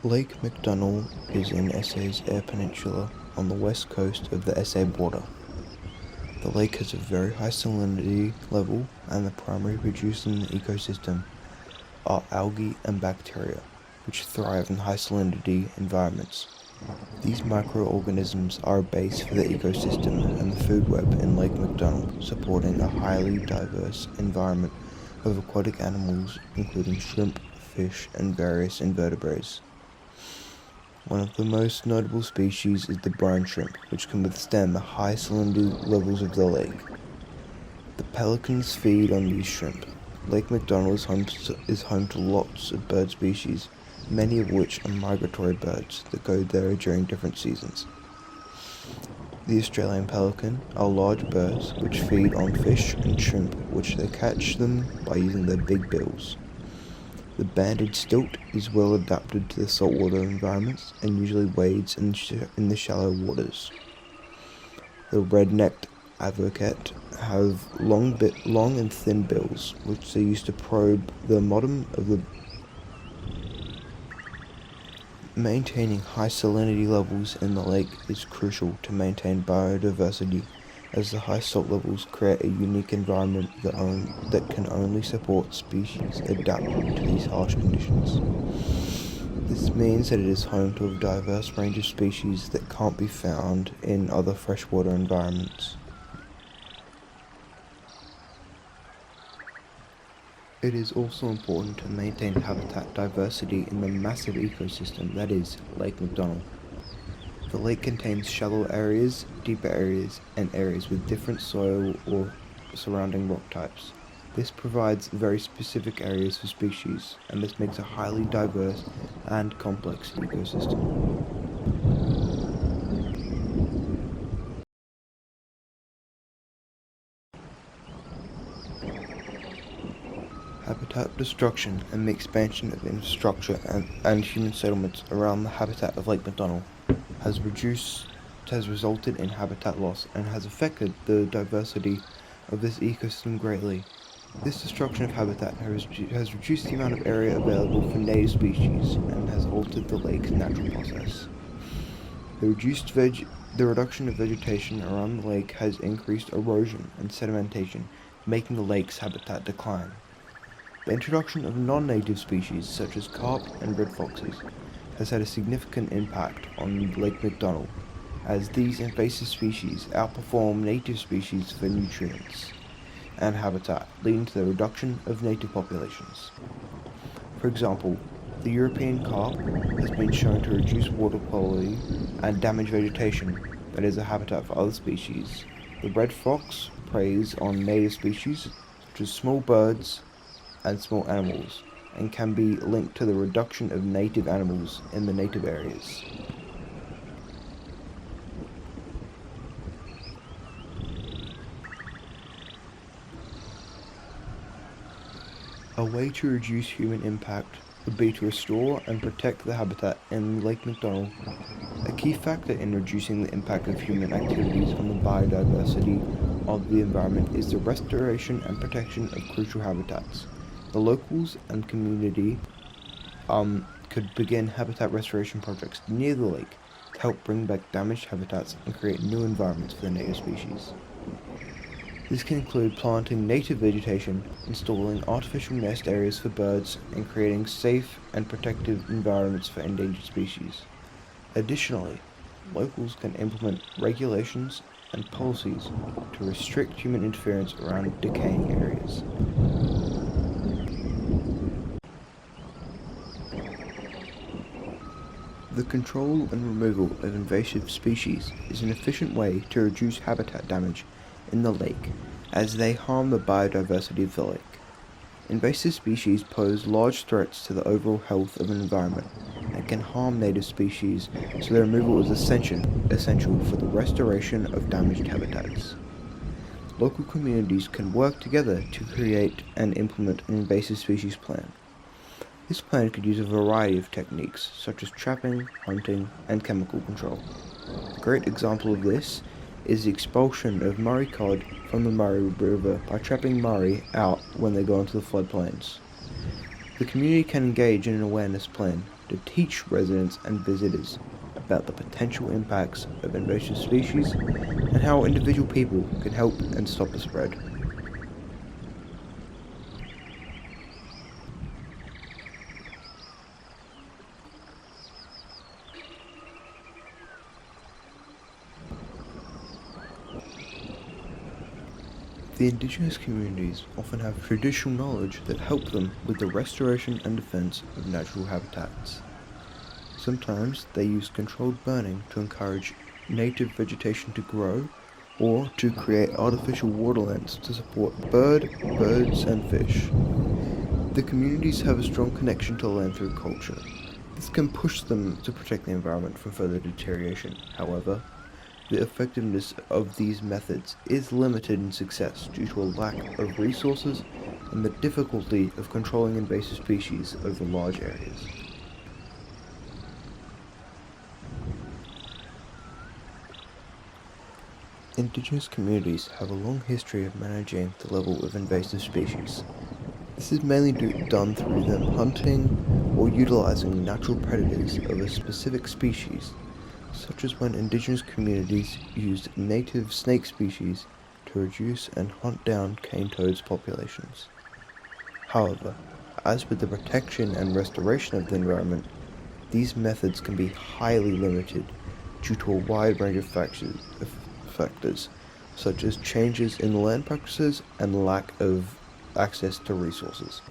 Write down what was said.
Lake MacDonnell is in SA's Eyre Peninsula on the west coast of the SA border. The lake has a very high salinity level, and the primary producers in the ecosystem are algae and bacteria, which thrive in high salinity environments. These microorganisms are a base for the ecosystem and the food web in Lake MacDonnell, supporting a highly diverse environment of aquatic animals including shrimp, fish, and various invertebrates. One of the most notable species is the brine shrimp, which can withstand the high salinity levels of the lake. The pelicans feed on these shrimp. Lake MacDonnell is home to lots of bird species, many of which are migratory birds that go there during different seasons. The Australian pelican are large birds which feed on fish and shrimp, which they catch them by using their big bills. The banded stilt is well adapted to the saltwater environments and usually wades in the shallow waters. The red-necked avocat have long and thin bills, which they use to probe the bottom of the. Maintaining high salinity levels in the lake is crucial to maintain biodiversity, as the high salt levels create a unique environment that can only support species adapted to these harsh conditions. This means that it is home to a diverse range of species that can't be found in other freshwater environments. It is also important to maintain habitat diversity in the massive ecosystem that is Lake MacDonnell. The lake contains shallow areas, deeper areas, and areas with different soil or surrounding rock types. This provides very specific areas for species, and this makes a highly diverse and complex ecosystem. Habitat destruction and the expansion of infrastructure and human settlements around the habitat of Lake MacDonnell has resulted in habitat loss and has affected the diversity of this ecosystem greatly. This destruction of habitat has reduced the amount of area available for native species and has altered the lake's natural process. The reduction of vegetation around the lake has increased erosion and sedimentation, making the lake's habitat decline. The introduction of non-native species such as carp and red foxes has had a significant impact on Lake MacDonnell, as these invasive species outperform native species for nutrients and habitat, leading to the reduction of native populations. For example, the European carp has been shown to reduce water quality and damage vegetation that is a habitat for other species. The red fox preys on native species such as small birds and small animals, and can be linked to the reduction of native animals in the native areas. A way to reduce human impact would be to restore and protect the habitat in Lake MacDonnell. A key factor in reducing the impact of human activities on the biodiversity of the environment is the restoration and protection of crucial habitats. The locals and community could begin habitat restoration projects near the lake to help bring back damaged habitats and create new environments for the native species. This can include planting native vegetation, installing artificial nest areas for birds, and creating safe and protective environments for endangered species. Additionally, locals can implement regulations and policies to restrict human interference around decaying areas. The control and removal of invasive species is an efficient way to reduce habitat damage in the lake, as they harm the biodiversity of the lake. Invasive species pose large threats to the overall health of an environment and can harm native species, so their removal is essential for the restoration of damaged habitats. Local communities can work together to create and implement an invasive species plan. This plan could use a variety of techniques, such as trapping, hunting, and chemical control. A great example of this is the expulsion of Murray cod from the Murray River by trapping Murray out when they go into the floodplains. The community can engage in an awareness plan to teach residents and visitors about the potential impacts of invasive species and how individual people can help and stop the spread. The indigenous communities often have traditional knowledge that help them with the restoration and defense of natural habitats. Sometimes they use controlled burning to encourage native vegetation to grow or to create artificial waterlands to support birds, and fish. The communities have a strong connection to land through culture. This can push them to protect the environment from further deterioration. However, the effectiveness of these methods is limited in success due to a lack of resources and the difficulty of controlling invasive species over large areas. Indigenous communities have a long history of managing the level of invasive species. This is mainly done through them hunting or utilizing natural predators of a specific species, such as when indigenous communities used native snake species to reduce and hunt down cane toads populations. However, as with the protection and restoration of the environment, these methods can be highly limited due to a wide range of factors, such as changes in land practices and lack of access to resources.